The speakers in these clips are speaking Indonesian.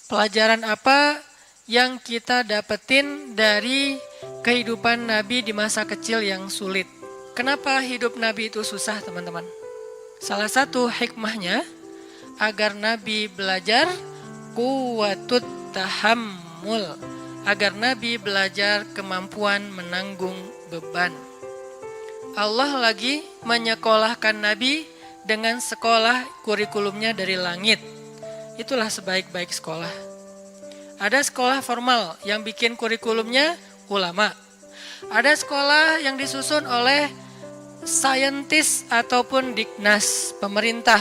Pelajaran apa yang kita dapetin dari kehidupan Nabi di masa kecil yang sulit? Kenapa hidup Nabi itu susah, teman-teman? Salah satu hikmahnya agar Nabi belajar quwwatut tahammul, agar Nabi belajar kemampuan menanggung beban. Allah lagi menyekolahkan Nabi dengan sekolah kurikulumnya dari langit. Itulah sebaik-baik sekolah. Ada sekolah formal yang bikin kurikulumnya ulama. Ada sekolah yang disusun oleh saintis ataupun Dignas, pemerintah,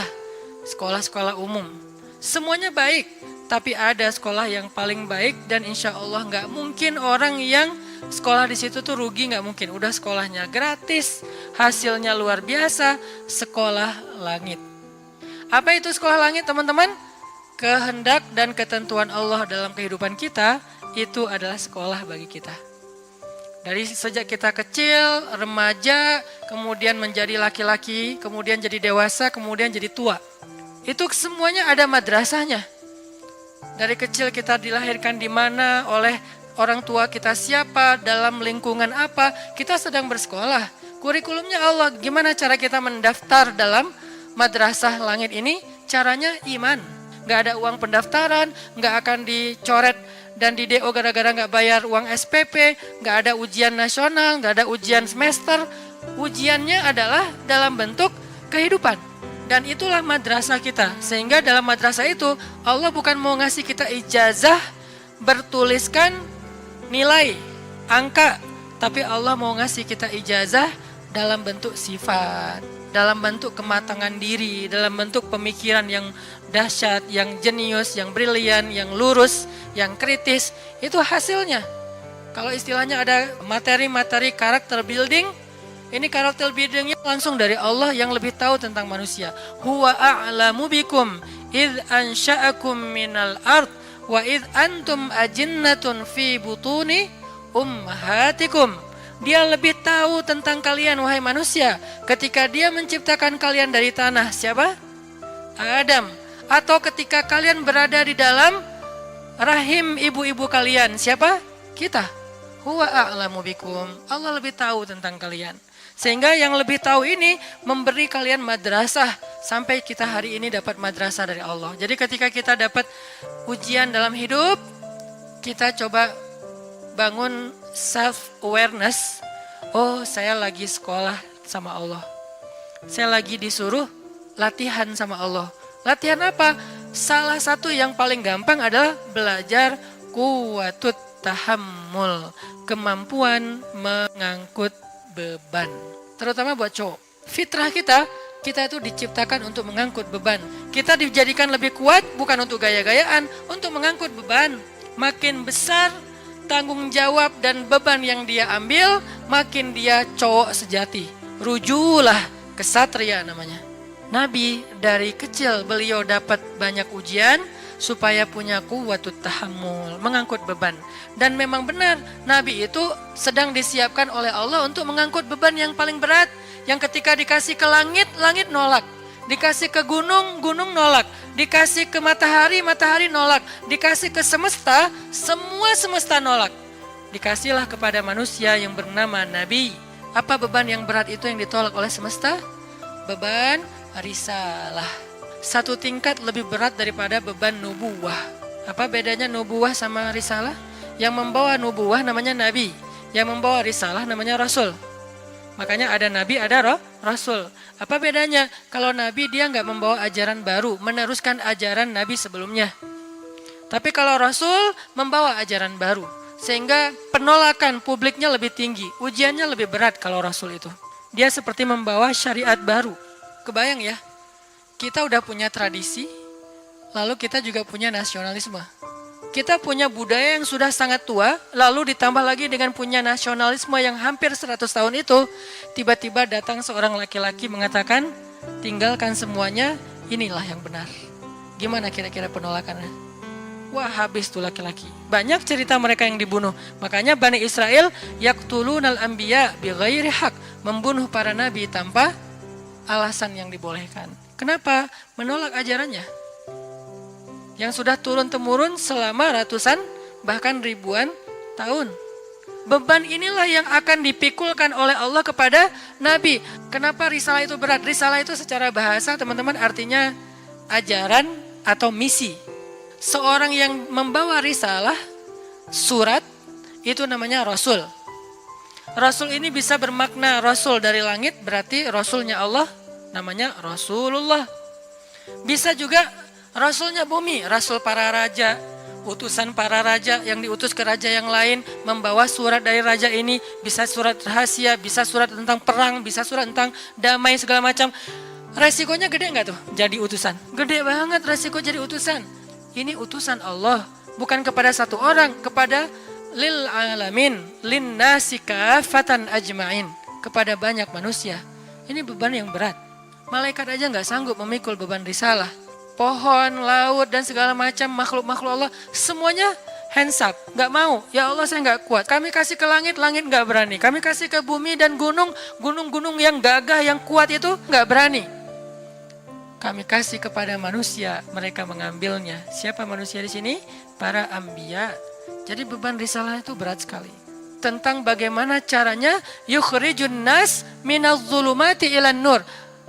sekolah-sekolah umum. Semuanya baik, tapi ada sekolah yang paling baik dan insya Allah nggak mungkin orang yang sekolah di situ tuh rugi, nggak mungkin. Udah sekolahnya gratis, hasilnya luar biasa, sekolah langit. Apa itu sekolah langit, teman-teman? Kehendak dan ketentuan Allah dalam kehidupan kita itu adalah sekolah bagi kita. Dari sejak kita kecil, remaja, kemudian menjadi laki-laki, kemudian jadi dewasa, kemudian jadi tua. Itu semuanya ada madrasahnya. Dari kecil kita dilahirkan di mana, oleh orang tua kita siapa, dalam lingkungan apa, kita sedang bersekolah. Kurikulumnya Allah, gimana cara kita mendaftar dalam madrasah langit ini? Caranya iman. Gak ada uang pendaftaran, gak akan dicoret dan di DO gara-gara gak bayar uang SPP, gak ada ujian nasional, gak ada ujian semester. Ujiannya adalah dalam bentuk kehidupan. Dan itulah madrasah kita. Sehingga dalam madrasah itu Allah bukan mau ngasih kita ijazah bertuliskan nilai, angka, tapi Allah mau ngasih kita ijazah dalam bentuk sifat, dalam bentuk kematangan diri, dalam bentuk pemikiran yang dahsyat, yang jenius, yang brilian, yang lurus, yang kritis. Itu hasilnya. Kalau istilahnya ada materi-materi karakter building, ini karakter buildingnya langsung dari Allah yang lebih tahu tentang manusia. Huwa a'lamu bikum idh ansha'akum minal ard wa idh antum ajinnatun fi butuni ummahatikum. Dia lebih tahu tentang kalian, wahai manusia, ketika dia menciptakan kalian dari tanah. Siapa? Adam. Atau ketika kalian berada di dalam rahim ibu-ibu kalian. Siapa? Kita. Huwa a'lamu bikum. Allah lebih tahu tentang kalian. Sehingga yang lebih tahu ini memberi kalian madrasah. Sampai kita hari ini dapat madrasah dari Allah. Jadi ketika kita dapat ujian dalam hidup, kita coba bangun self-awareness. Oh, saya lagi sekolah sama Allah. Saya lagi disuruh latihan sama Allah. Latihan apa? Salah satu yang paling gampang adalah belajar quwwatut tahammul, kemampuan mengangkut beban. Terutama buat cowok. Fitrah kita itu diciptakan untuk mengangkut beban. Kita dijadikan lebih kuat bukan untuk gaya-gayaan, untuk mengangkut beban. Makin besar tanggung jawab dan beban yang dia ambil, makin dia cowok sejati. Rujulah kesatria namanya. Nabi dari kecil beliau dapat banyak ujian supaya punya quwwatut tahammul, mengangkut beban. Dan memang benar, Nabi itu sedang disiapkan oleh Allah untuk mengangkut beban yang paling berat. Yang ketika dikasih ke langit, langit nolak. Dikasih ke gunung, gunung nolak. Dikasih ke matahari, matahari nolak. Dikasih ke semesta, semua semesta nolak. Dikasihlah kepada manusia yang bernama Nabi. Apa beban yang berat itu yang ditolak oleh semesta? Beban risalah. Satu tingkat lebih berat daripada beban nubuwah. Apa bedanya nubuwah sama risalah? Yang membawa nubuwah namanya Nabi. Yang membawa risalah namanya Rasul. Makanya ada Nabi, ada Rasul. Apa bedanya? Kalau Nabi dia nggak membawa ajaran baru, meneruskan ajaran Nabi sebelumnya. Tapi kalau Rasul membawa ajaran baru. Sehingga penolakan publiknya lebih tinggi. Ujiannya lebih berat kalau Rasul itu. Dia seperti membawa syariat baru. Kebayang ya? Kita udah punya tradisi, lalu kita juga punya nasionalisme. Kita punya budaya yang sudah sangat tua, lalu ditambah lagi dengan punya nasionalisme yang hampir 100 tahun itu, tiba-tiba datang seorang laki-laki mengatakan, tinggalkan semuanya, inilah yang benar. Gimana kira-kira penolakannya? Wah, habis tuh laki-laki. Banyak cerita mereka yang dibunuh. Makanya Bani Israel yaqtulunal anbiya bighairi haq, membunuh para nabi tanpa alasan yang dibolehkan. Kenapa? Menolak ajarannya. yang sudah turun-temurun selama ratusan bahkan ribuan tahun. Beban inilah yang akan dipikulkan oleh Allah kepada Nabi. Kenapa risalah itu berat? Risalah itu secara bahasa teman-teman artinya ajaran atau misi. Seorang yang membawa risalah, surat, itu namanya Rasul. Rasul ini bisa bermakna Rasul dari langit, berarti Rasulnya Allah, namanya Rasulullah. Bisa juga Rasulnya bumi, Rasul para raja, utusan para raja yang diutus ke raja yang lain, membawa surat dari raja ini, bisa surat rahasia, bisa surat tentang perang, bisa surat tentang damai segala macam. Resikonya gede nggak tuh jadi utusan? Gede banget resiko jadi utusan. Ini utusan Allah, bukan kepada satu orang, kepada lil alamin, lin nasi kafatan ajmain, kepada banyak manusia. Ini beban yang berat. Malaikat aja nggak sanggup memikul beban risalah. Pohon, laut, dan segala macam makhluk-makhluk Allah, semuanya hands up, nggak mau. Ya Allah saya nggak kuat. Kami kasih ke langit, langit nggak berani. Kami kasih ke bumi dan gunung, gunung-gunung yang gagah, yang kuat itu nggak berani. Kami kasih kepada manusia, mereka mengambilnya. Siapa manusia di sini? Para anbiya. Jadi beban risalah itu berat sekali. Tentang bagaimana caranya yukhrijun nas minadh dhulumati ilan nur.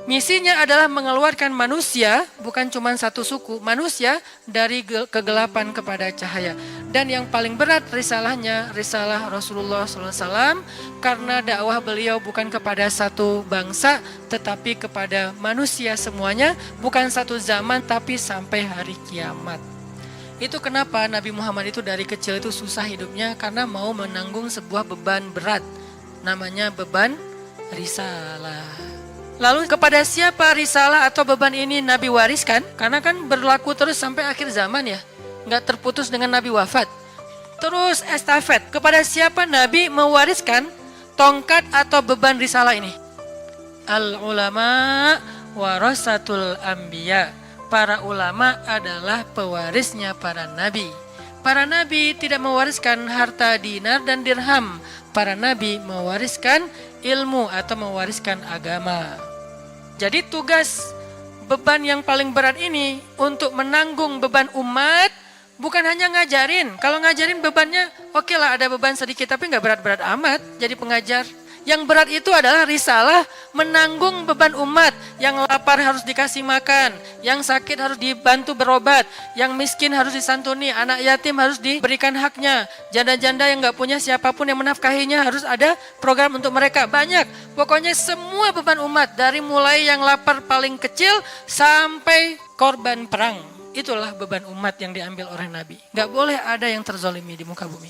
Misinya adalah mengeluarkan manusia, bukan cuma satu suku, manusia dari kegelapan kepada cahaya. Dan yang paling berat risalahnya, risalah Rasulullah SAW, karena dakwah beliau bukan kepada satu bangsa, tetapi kepada manusia semuanya, bukan satu zaman, tapi sampai hari kiamat. Itu kenapa Nabi Muhammad itu dari kecil itu susah hidupnya, karena mau menanggung sebuah beban berat, namanya beban risalah. Lalu kepada siapa risalah atau beban ini Nabi wariskan? Karena kan berlaku terus sampai akhir zaman ya. Nggak terputus dengan Nabi wafat. Terus estafet. Kepada siapa Nabi mewariskan tongkat atau beban risalah ini? Al-ulama warasatul anbiya. Para ulama adalah pewarisnya para nabi. Para nabi tidak mewariskan harta dinar dan dirham. Para nabi mewariskan ilmu atau mewariskan agama. Jadi tugas beban yang paling berat ini untuk menanggung beban umat bukan hanya ngajarin. Kalau ngajarin bebannya oke lah ada beban sedikit tapi nggak berat-berat amat jadi pengajar. Yang berat itu adalah risalah menanggung beban umat. Yang lapar harus dikasih makan, yang sakit harus dibantu berobat, yang miskin harus disantuni, anak yatim harus diberikan haknya, janda-janda yang nggak punya siapapun yang menafkahinya harus ada program untuk mereka. Banyak, pokoknya semua beban umat dari mulai yang lapar paling kecil sampai korban perang. Itulah beban umat yang diambil oleh Nabi. Nggak boleh ada yang terzolimi di muka bumi.